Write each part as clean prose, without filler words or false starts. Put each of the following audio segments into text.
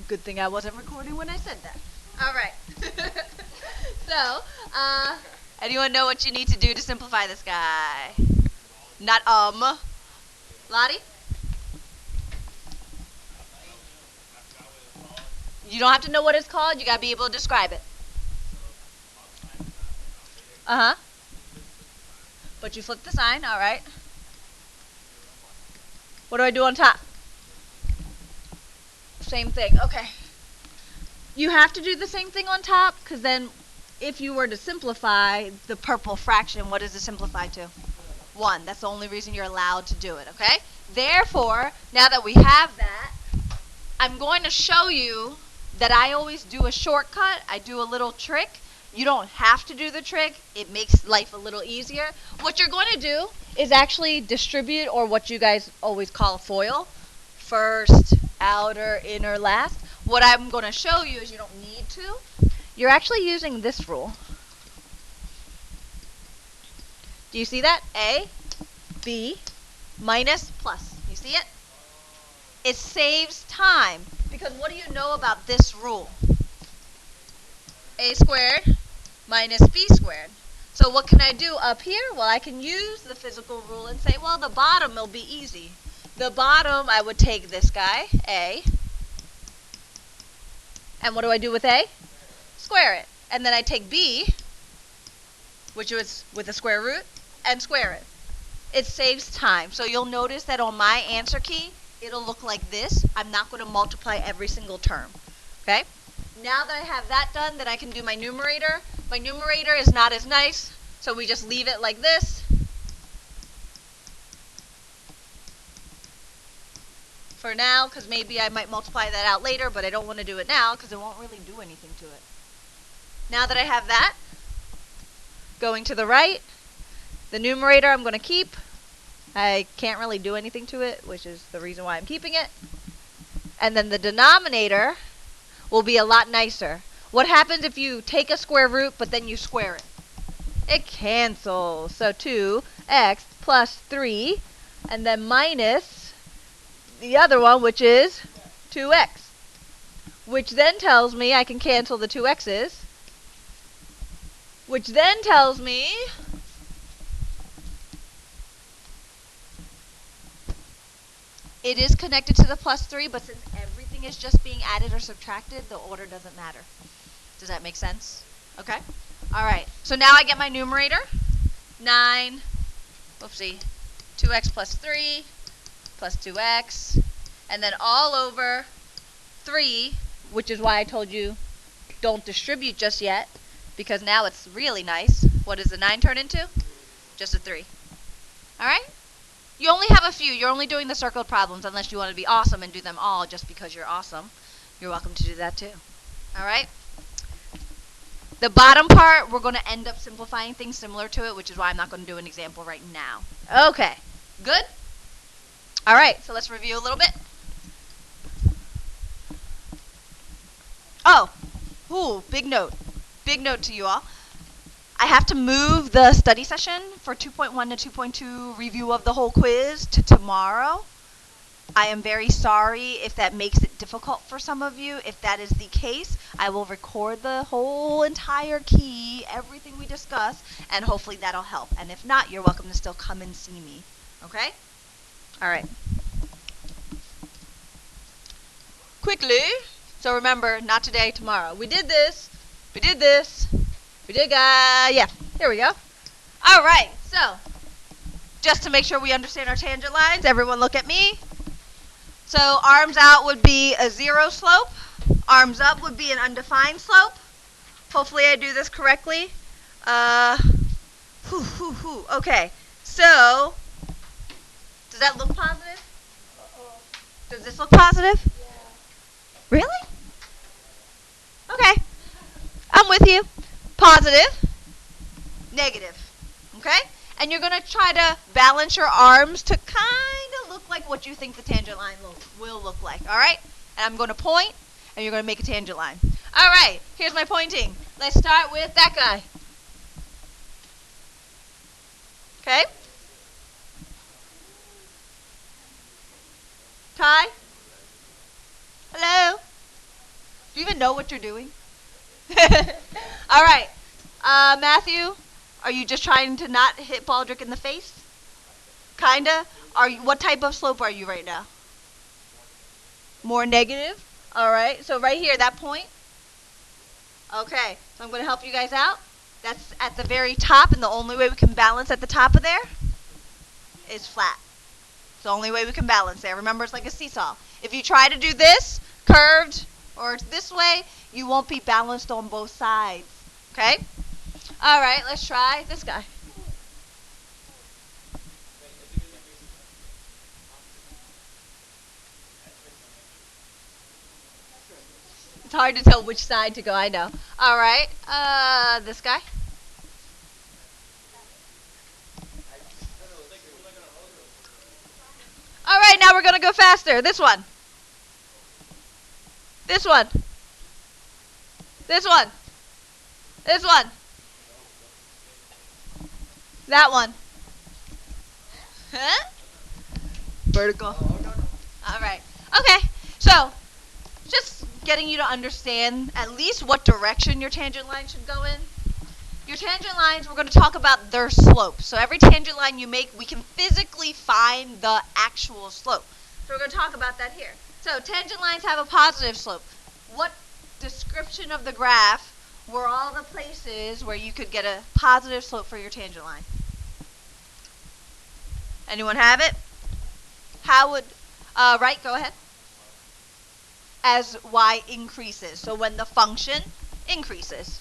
Good thing I wasn't recording when I said that. All right. So, anyone know what you need to do to simplify this guy? Not Lottie? You don't have to know what it's called. You got to be able to describe it. Uh-huh. But you flip the sign. All right. What do I do on top? Same thing. Okay. You have to do the same thing on top because then if you were to simplify the purple fraction, what does it simplify to? 1. That's the only reason you're allowed to do it, okay? Therefore, now that we have that, I'm going to show you that I always do a shortcut. I do a little trick. You don't have to do the trick. It makes life a little easier. What you're going to do is actually distribute, or what you guys always call FOIL. First, outer, inner, last. What I'm going to show you is you don't need to. You're actually using this rule. Do you see that? A, B, minus, plus. You see it? It saves time. Because what do you know about this rule? A squared minus B squared. So what can I do up here? Well, I can use the physical rule and say, well, the bottom will be easy. The bottom, I would take this guy, A. And what do I do with A? Square it. And then I take B, which is with a square root, and square it. It saves time. So you'll notice that on my answer key, it'll look like this. I'm not going to multiply every single term. Okay? Now that I have that done, then I can do my numerator. My numerator is not as nice, so we just leave it like this. For now, because maybe I might multiply that out later, but I don't want to do it now because it won't really do anything to it. Now that I have that, going to the right, the numerator I'm going to keep. I can't really do anything to it, which is the reason why I'm keeping it. And then the denominator will be a lot nicer. What happens if you take a square root, but then you square it? It cancels. So 2x plus 3, and then minus the other one, which is 2x. Which then tells me I can cancel the 2x's. Which then tells me it is connected to the plus 3, but since everything is just being added or subtracted, the order doesn't matter. Does that make sense? Okay? All right. So now I get my numerator. 9, whoopsie, 2x plus 3 plus 2x, and then all over 3, which is why I told you don't distribute just yet, because now it's really nice. What does the 9 turn into? Just a 3. All right? You only have a few. You're only doing the circled problems unless you want to be awesome and do them all just because you're awesome. You're welcome to do that too. All right? The bottom part, we're going to end up simplifying things similar to it, which is why I'm not going to do an example right now. Okay. Good? All right. So let's review a little bit. Oh. Ooh, big note. Big note to you all. I have to move the study session for 2.1 to 2.2 review of the whole quiz to tomorrow. I am very sorry if that makes it difficult for some of you. If that is the case, I will record the whole entire key, everything we discuss, and hopefully that'll help. And if not, you're welcome to still come and see me. Okay? All right. Quickly. So remember, not today, tomorrow. We did this. We did this. We did, yeah, here we go. All right, so just to make sure we understand our tangent lines, everyone look at me. So arms out would be a 0 slope. Arms up would be an undefined slope. Hopefully I do this correctly. Okay, so does that look positive? Does this look positive? Yeah. Really? Okay, I'm with you. Positive, negative, okay? And you're going to try to balance your arms to kind of look like what you think the tangent line will look like, all right? And I'm going to point, and you're going to make a tangent line. All right, here's my pointing. Let's start with that guy. Okay? Ty? Hello? you even know what you're doing? All right. Matthew, are you just trying to not hit Baldrick in the face? Kinda. What type of slope are you right now? More negative? All right. So right here, that point. Okay. So I'm going to help you guys out. That's at the very top, and the only way we can balance at the top of there is flat. It's the only way we can balance there. Remember, it's like a seesaw. If you try to do this, curved, or this way, you won't be balanced on both sides. Okay? All right, let's try this guy. It's hard to tell which side to go, I know. All right, this guy. All right, now we're going to go faster. This one. This one. This one. This one. That one. Huh? Vertical. All right. Okay. So, just getting you to understand at least what direction your tangent line should go in. Your tangent lines, we're going to talk about their slope. So every tangent line you make, we can physically find the actual slope. So we're going to talk about that here. So tangent lines have a positive slope. What description of the graph were all the places where you could get a positive slope for your tangent line? Anyone have it? How would, right, go ahead. As y increases. So when the function increases.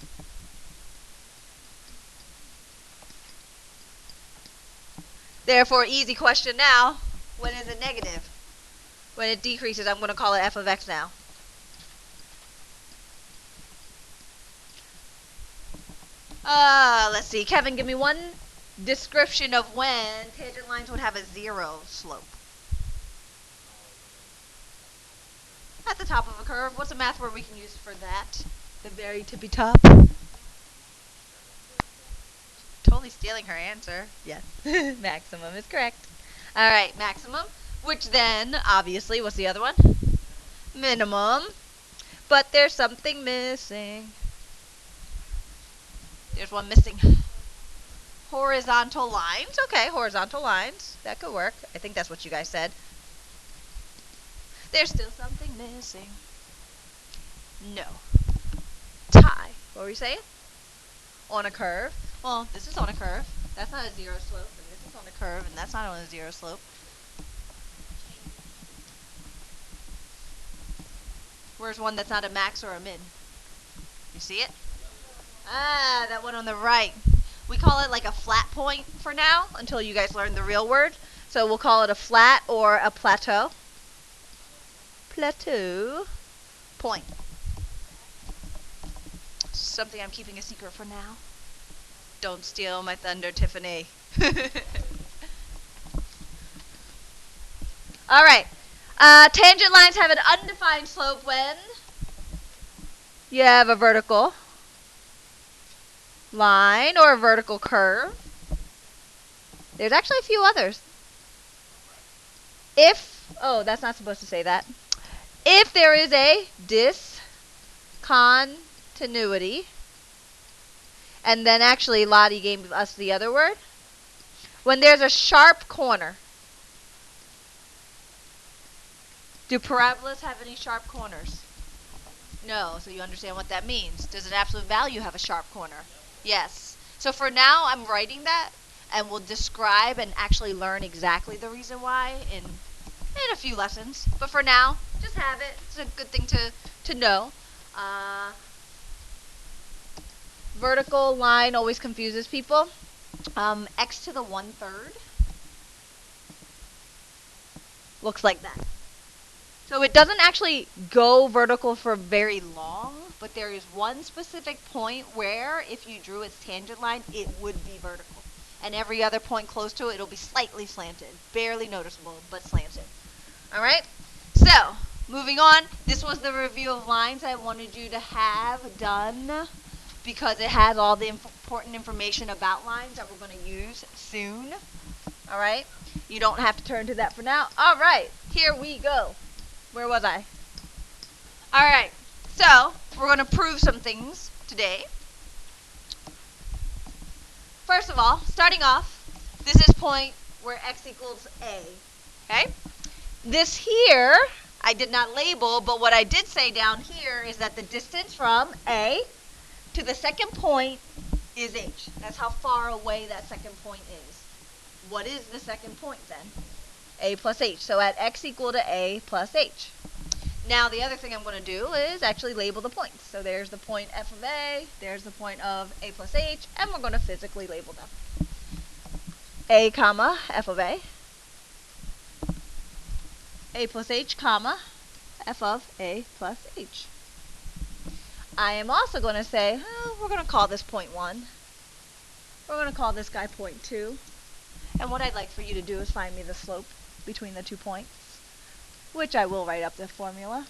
Therefore, easy question now, when is it negative? When it decreases, I'm going to call it f of x now. Let's see. Kevin, give me one description of when tangent lines would have a zero slope. At the top of a curve. What's a math word we can use for that? The very tippy top. Totally stealing her answer. Yes. Maximum is correct. All right, maximum. Which then, obviously, what's the other one? Minimum. But there's something missing. There's one missing. Horizontal lines. Okay, horizontal lines. That could work. I think that's what you guys said. There's still something missing. No. Tie. What were you saying? On a curve. Well, this is on a curve. That's not a zero slope. And this is on a curve, and that's not on a zero slope. Where's one that's not a max or a min? You see it? Ah, that one on the right. We call it like a flat point for now, until you guys learn the real word. So we'll call it a flat or a plateau. Plateau point. Something I'm keeping a secret for now. Don't steal my thunder, Tiffany. All right. Tangent lines have an undefined slope when you have a vertical line or a vertical curve. There's actually a few others. Oh, that's not supposed to say that. If there is a discontinuity, and then actually Lottie gave us the other word, when there's a sharp corner. Do parabolas have any sharp corners? No, so you understand what that means. Does an absolute value have a sharp corner? Yes. So for now, I'm writing that, and we'll describe and actually learn exactly the reason why in a few lessons. But for now, just have it. It's a good thing to know. Vertical line always confuses people. X to the 1/3 looks like that. So it doesn't actually go vertical for very long, but there is one specific point where if you drew its tangent line, it would be vertical. And every other point close to it, it'll be slightly slanted. Barely noticeable, but slanted. All right? So, moving on. This was the review of lines I wanted you to have done because it has all the important information about lines that we're going to use soon. All right? You don't have to turn to that for now. All right. Here we go. Where was I? All right. So, we're going to prove some things today. First of all, starting off, this is point where x equals a. Okay? This here, I did not label, but what I did say down here is that the distance from A to the second point is h. That's how far away that second point is. What is the second point then? A plus h. So at x equal to a plus h. Now the other thing I'm going to do is actually label the points. So there's the point f of a, there's the point of a plus h, and we're going to physically label them. A comma f of a plus h comma f of a plus h. I am also going to say, we're going to call this point 1. We're going to call this guy point 2. And what I'd like for you to do is find me the slope between the 2 points, which I will write up the formula.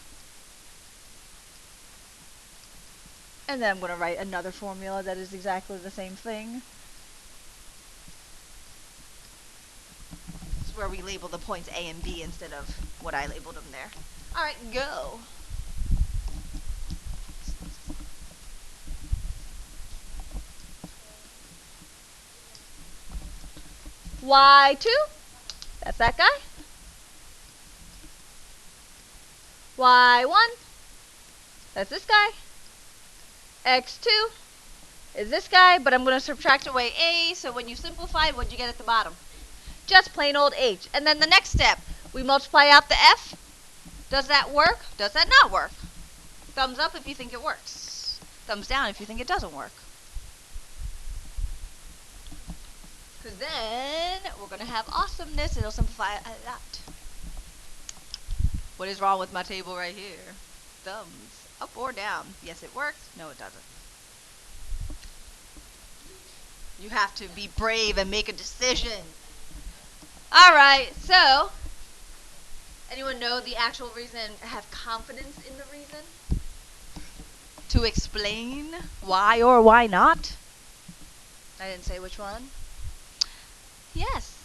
And then I'm going to write another formula that is exactly the same thing. This is where we label the points A and B instead of what I labeled them there. All right, go. Y2, that's that guy. Y1, that's this guy. X2 is this guy, but I'm going to subtract away A, so when you simplify, what do you get at the bottom? Just plain old H. And then the next step, we multiply out the F. Does that work? Does that not work? Thumbs up if you think it works. Thumbs down if you think it doesn't work. Because then we're going to have awesomeness. It'll simplify a lot. What is wrong with my table right here? Thumbs up or down. Yes, it works. No, it doesn't. You have to be brave and make a decision. All right, so anyone know the actual reason and have confidence in the reason? To explain why or why not? I didn't say which one. Yes.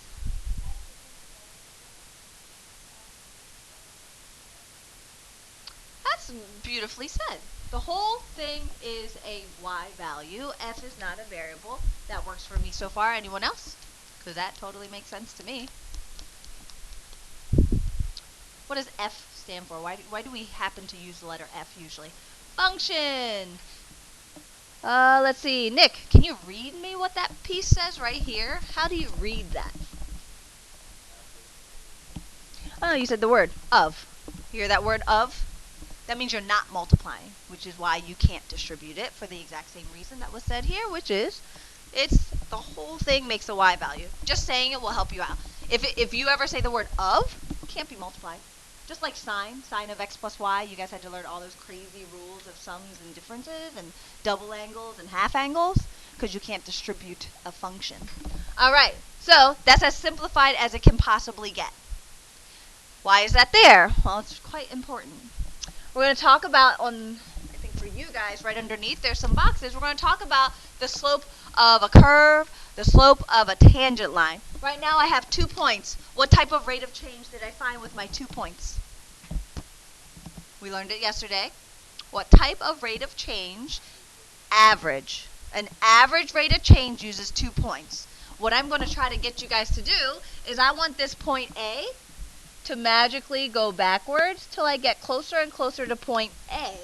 That's beautifully said. The whole thing is a y value. F is not a variable. That works for me so far. Anyone else? Because that totally makes sense to me. What does F stand for? Why do we happen to use the letter F usually? Function. Let's see. Nick, can you read me what that piece says right here? How do you read that? Oh, you said the word of. Hear that word of? That means you're not multiplying, which is why you can't distribute it for the exact same reason that was said here, which is it's the whole thing makes a y value. Just saying it will help you out. If you ever say the word of, it can't be multiplied. Just like sine of x plus y, you guys had to learn all those crazy rules of sums and differences and double angles and half angles because you can't distribute a function. All right, so that's as simplified as it can possibly get. Why is that there? Well, it's quite important. We're going to talk about I think for you guys, right underneath, there's some boxes. We're going to talk about the slope of a curve, the slope of a tangent line. Right now I have 2 points. What type of rate of change did I find with my 2 points? We learned it yesterday. What type of rate of change? Average. An average rate of change uses 2 points. What I'm going to try to get you guys to do is I want this point A to magically go backwards till I get closer and closer to point A.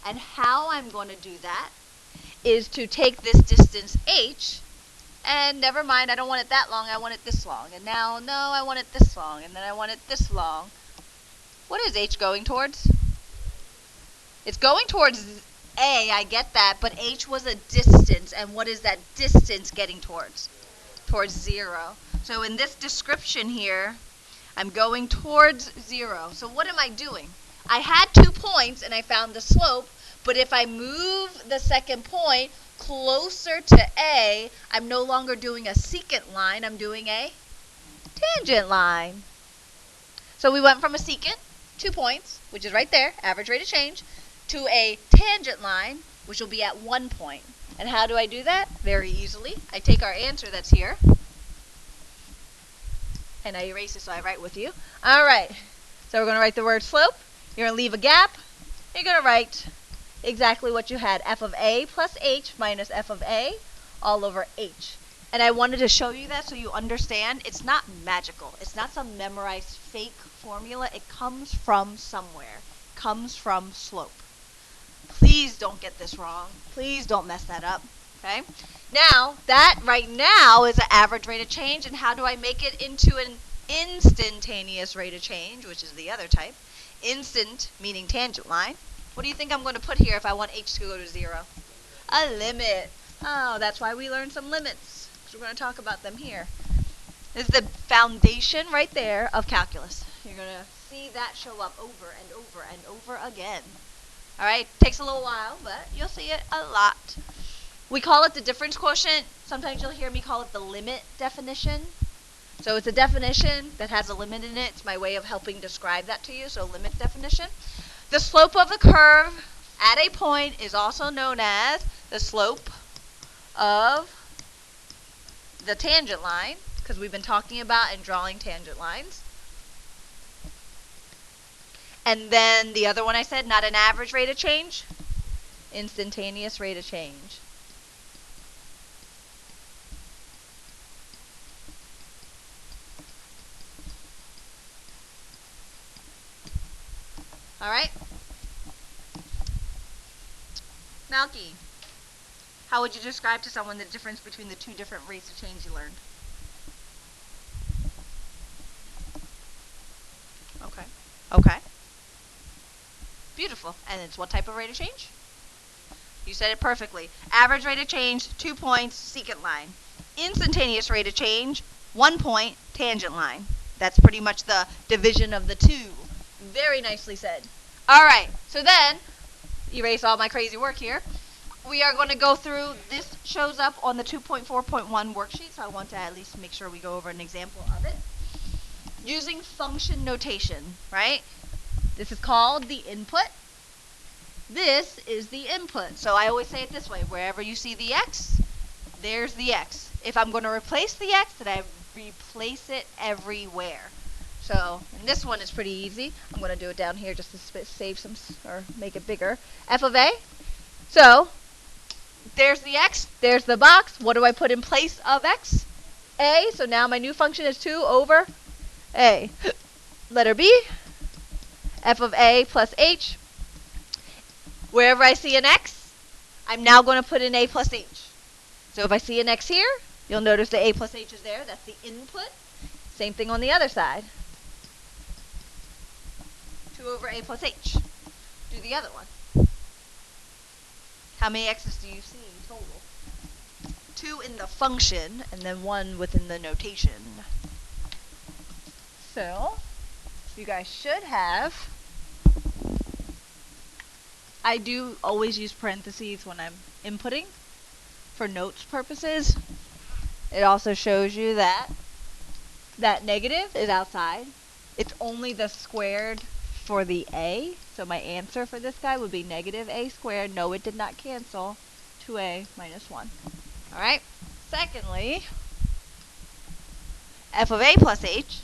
And how I'm going to do that is to take this distance h, and never mind, I don't want it that long, I want it this long. And now, no, I want it this long, and then I want it this long. What is h going towards? It's going towards A, I get that, but h was a distance, and what is that distance getting towards? Towards 0. So in this description here, I'm going towards 0. So what am I doing? I had 2 points and I found the slope, but if I move the second point closer to A, I'm no longer doing a secant line, I'm doing a tangent line. So we went from a secant, 2 points, which is right there, average rate of change, to a tangent line, which will be at 1 point. And how do I do that? Very easily. I take our answer that's here, and I erase it so I write with you. All right, so we're going to write the word slope. You're going to leave a gap. you're going to write exactly what you had, f of a plus h minus f of a all over h. And I wanted to show you that so you understand it's not magical. It's not some memorized fake formula. It comes from somewhere. It comes from slope. Please don't get this wrong. Please don't mess that up. Okay? Now, that right now is an average rate of change, and how do I make it into an instantaneous rate of change, which is the other type? Instant, meaning tangent line. What do you think I'm going to put here if I want h to go to 0? A limit. Oh, that's why we learned some limits. Because we're going to talk about them here. This is the foundation right there of calculus. You're going to see that show up over and over and over again. Alright, takes a little while, but you'll see it a lot. We call it the difference quotient. Sometimes you'll hear me call it the limit definition. So it's a definition that has a limit in it. It's my way of helping describe that to you, so limit definition. The slope of a curve at a point is also known as the slope of the tangent line, because we've been talking about and drawing tangent lines. And then the other one I said, not an average rate of change, instantaneous rate of change. All right? Malky, how would you describe to someone the difference between the two different rates of change you learned? Okay. Okay. Beautiful. And it's what type of rate of change? You said it perfectly. Average rate of change, 2 points, secant line. Instantaneous rate of change, 1 point, tangent line. That's pretty much the division of the two. Very nicely said. All right. So then, erase all my crazy work here. We are going to go through, this shows up on the 2.4.1 worksheet, so I want to at least make sure we go over an example of it. Using function notation, right? This is called the input. This is the input. So I always say it this way. Wherever you see the x, there's the x. If I'm going to replace the x, then I replace it everywhere. So in this one, it's pretty easy. I'm going to do it down here just to save some, or make it bigger. F of a. So there's the x. There's the box. What do I put in place of x? A. So now my new function is 2 over a. Letter B. F of a plus h. Wherever I see an x, I'm now going to put in a plus h. So if I see an x here, you'll notice the a plus h is there. That's the input. Same thing on the other side. 2 over a plus h. Do the other one. How many x's do you see total? 2 in the function, and then 1 within the notation. So, you guys should have. I do always use parentheses when I'm inputting for notes purposes. It also shows you that that negative is outside. It's only the squared for the a. So my answer for this guy would be negative a squared. No, it did not cancel. 2a minus 1. All right. Secondly, f of a plus h.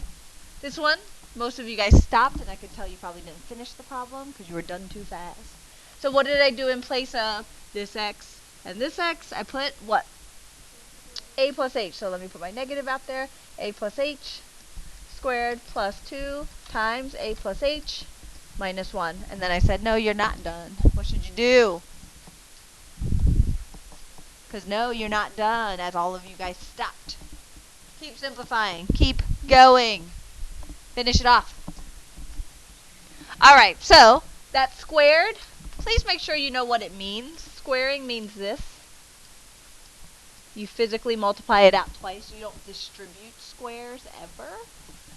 This one, most of you guys stopped, and I could tell you probably didn't finish the problem because you were done too fast. So what did I do in place of this x and this x? I put what? A plus h. So let me put my negative out there. A plus h squared plus 2 times a plus h minus 1. And then I said, no, you're not done. What should you do? Because no, you're not done, as all of you guys stopped. Keep simplifying. Keep going. Finish it off. All right, so that squared, please make sure you know what it means. Squaring means this. You physically multiply it out twice. You don't distribute squares ever.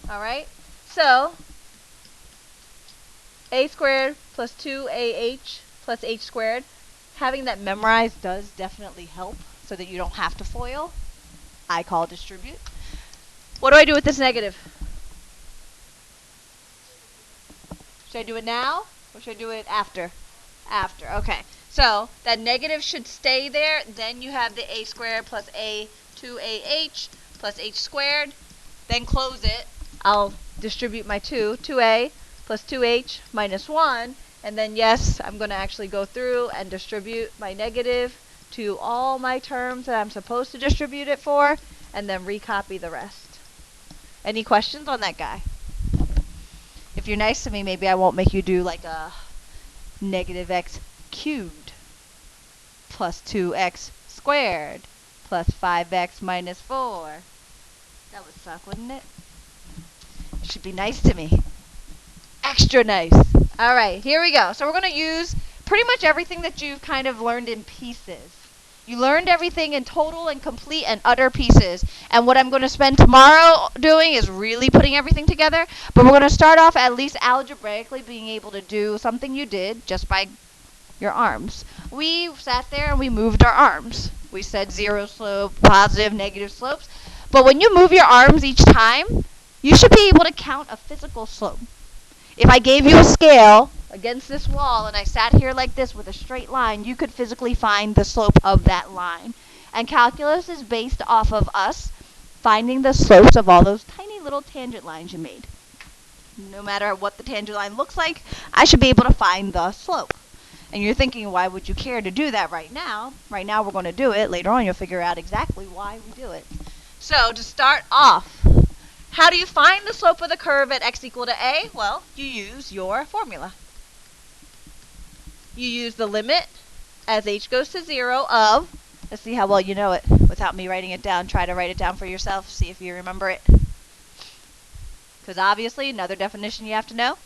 All right, so a squared plus 2ah plus h squared. Having that memorized does definitely help so that you don't have to FOIL. I call distribute. What do I do with this negative? Should I do it now or should I do it after? After, okay. So that negative should stay there. Then you have the a squared plus a 2ah plus h squared. Then close it. I'll distribute my 2a plus 2h minus 1. And then yes, I'm going to actually go through and distribute my negative to all my terms that I'm supposed to distribute it for, and then recopy the rest. Any questions on that guy? If you're nice to me, maybe I won't make you do like a negative x cubed plus 2x squared plus 5x minus 4. That would suck, wouldn't it? You should be nice to me. Extra nice. All right, here we go. So we're going to use pretty much everything that you've kind of learned in pieces. You learned everything in total and complete and utter pieces. And what I'm going to spend tomorrow doing is really putting everything together. But we're going to start off at least algebraically being able to do something you did just by your arms. We sat there and we moved our arms. We said zero slope, positive, negative slopes. But when you move your arms each time, you should be able to count a physical slope. If I gave you a scale against this wall and I sat here like this with a straight line, you could physically find the slope of that line. And calculus is based off of us finding the slopes of all those tiny little tangent lines you made. No matter what the tangent line looks like, I should be able to find the slope. And you're thinking, why would you care to do that right now? Right now we're going to do it. Later on you'll figure out exactly why we do it. So to start off, how do you find the slope of the curve at x equal to a? Well, you use your formula. You use the limit as h goes to 0 of, let's see how well you know it without me writing it down. Try to write it down for yourself, see if you remember it. Because obviously, another definition you have to know.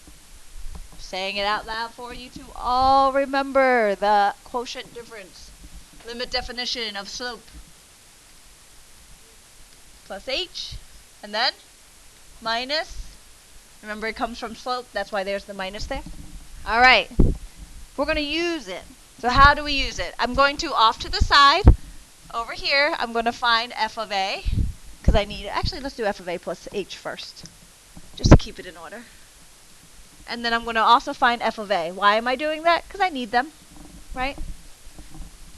I'm saying it out loud for you to all remember the quotient difference. Limit definition of slope. Plus h, and then minus, remember it comes from slope, that's why there's the minus there. Alright, we're going to use it. So how do we use it? I'm going to, off to the side, over here, I'm going to find f of a, because I need, actually let's do f of a plus h first, just to keep it in order. And then I'm going to also find f of a. Why am I doing that? Because I need them, right?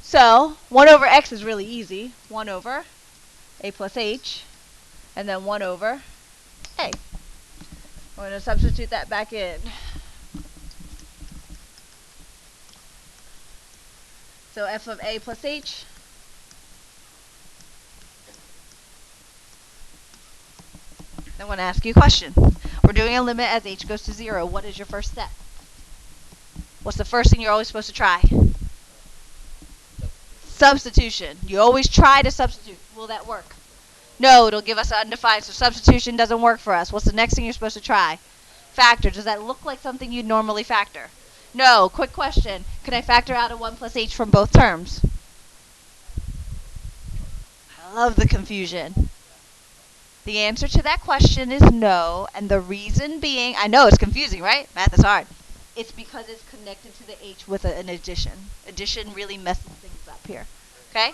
So, 1 over x is really easy. 1 over a plus h, and then 1 over a. We're going to substitute that back in. So f of a plus h I'm going to ask you a question. We're doing a limit as h goes to 0. What is your first step? What's the first thing you're always supposed to try? Substitution. You always try to substitute. Will that work? No, it'll give us an undefined, so substitution doesn't work for us. What's the next thing you're supposed to try? Factor. Does that look like something you'd normally factor? No. Quick question. Can I factor out a 1 plus h from both terms? I love the confusion. The answer to that question is no, and the reason being, I know it's confusing, right? Math is hard. It's because it's connected to the h with an addition. Addition really messes things up here. Okay?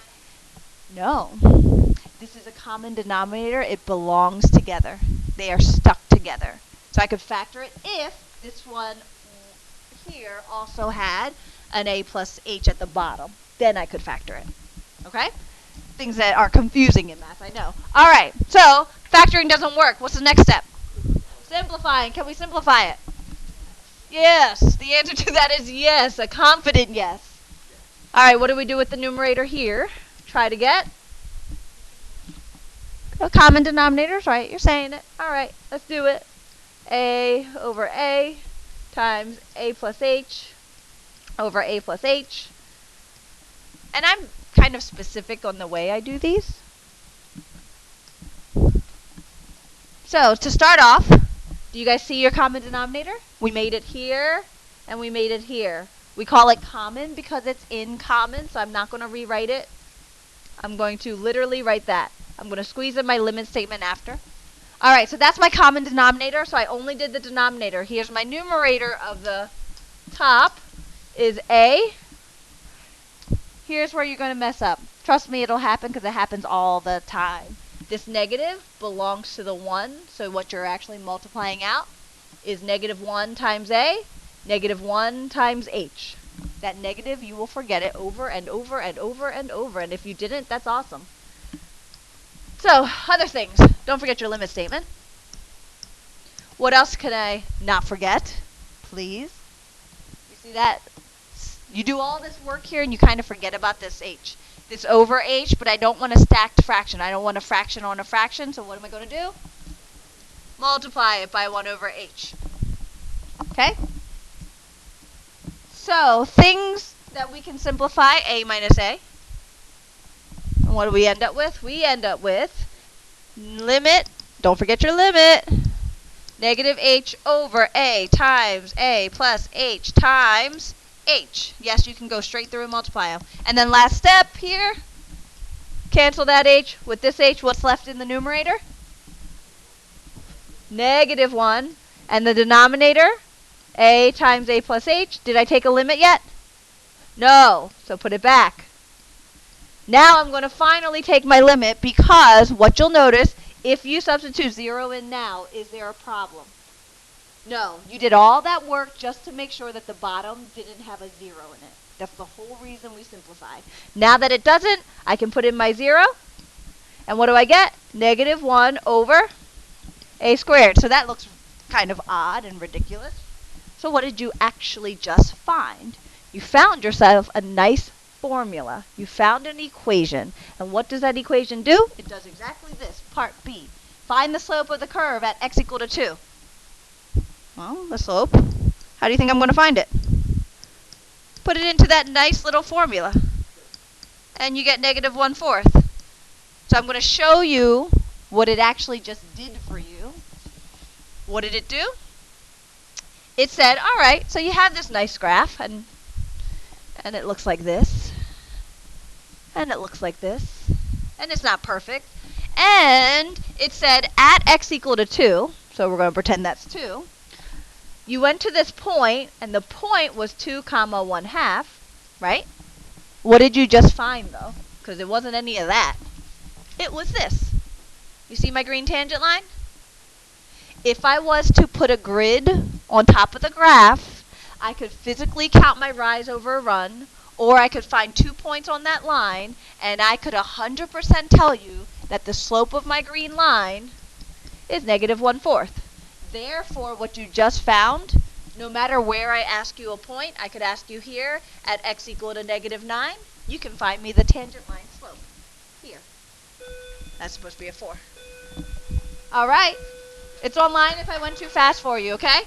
No. This is a common denominator. It belongs together. They are stuck together. So I could factor it if this one here also had an a plus h at the bottom. Then I could factor it. Okay? Things that are confusing in math, I know. All right, so factoring doesn't work. What's the next step? Simplifying. Can we simplify it? Yes. The answer to that is yes, a confident yes. All right, what do we do with the numerator here? Try to get a common denominators, right? You're saying it. All right, let's do it. A over a times a plus h over a plus h. And I'm kind of specific on the way I do these. So to start off, do you guys see your common denominator? We made it here and we made it here. We call it common because it's in common, so I'm not going to rewrite it. I'm going to literally write that. I'm going to squeeze in my limit statement after. Alright, so that's my common denominator, so I only did the denominator. Here's my numerator of the top is a. Here's where you're going to mess up. Trust me, it'll happen because it happens all the time. This negative belongs to the 1, so what you're actually multiplying out is negative 1 times a, negative 1 times h. That negative, you will forget it over and over and over and over, and if you didn't, that's awesome. So, other things. Don't forget your limit statement. What else can I not forget? Please. See that? You do all this work here and you kind of forget about this h. This over h, but I don't want a stacked fraction. I don't want a fraction on a fraction, so what am I going to do? Multiply it by 1 over h. Okay? So, things that we can simplify, a minus a. And what do we end up with? We end up with limit, don't forget your limit, negative h over a times a plus h times h. Yes, you can go straight through and multiply them. And then last step here, cancel that h with this h. What's left in the numerator? Negative 1. And the denominator, a times a plus h. Did I take a limit yet? No. So put it back. Now I'm going to finally take my limit because what you'll notice, if you substitute 0 in now, is there a problem? No. You did all that work just to make sure that the bottom didn't have a 0 in it. That's the whole reason we simplified. Now that it doesn't, I can put in my 0. And what do I get? Negative 1 over a squared. So that looks kind of odd and ridiculous. So what did you actually just find? You found yourself a nice formula. You found an equation. And what does that equation do? It does exactly this. Part B. Find the slope of the curve at x equal to 2. Well, the slope. How do you think I'm going to find it? Put it into that nice little formula. And you get negative 1/4. So I'm going to show you what it actually just did for you. What did it do? It said, all right, so you have this nice graph, and it looks like this. And it looks like this. And it's not perfect. And it said at x equal to 2, so we're going to pretend that's 2. You went to this point, and the point was 2 comma 1/2, right? What did you just find, though? Because it wasn't any of that. It was this. You see my green tangent line? If I was to put a grid on top of the graph, I could physically count my rise over run, or I could find 2 points on that line, and I could 100% tell you that the slope of my green line is negative 1/4. Therefore, what you just found, no matter where I ask you a point, I could ask you here at x equal to negative 9, you can find me the tangent line slope here. That's supposed to be a 4. All right. It's online if I went too fast for you, okay?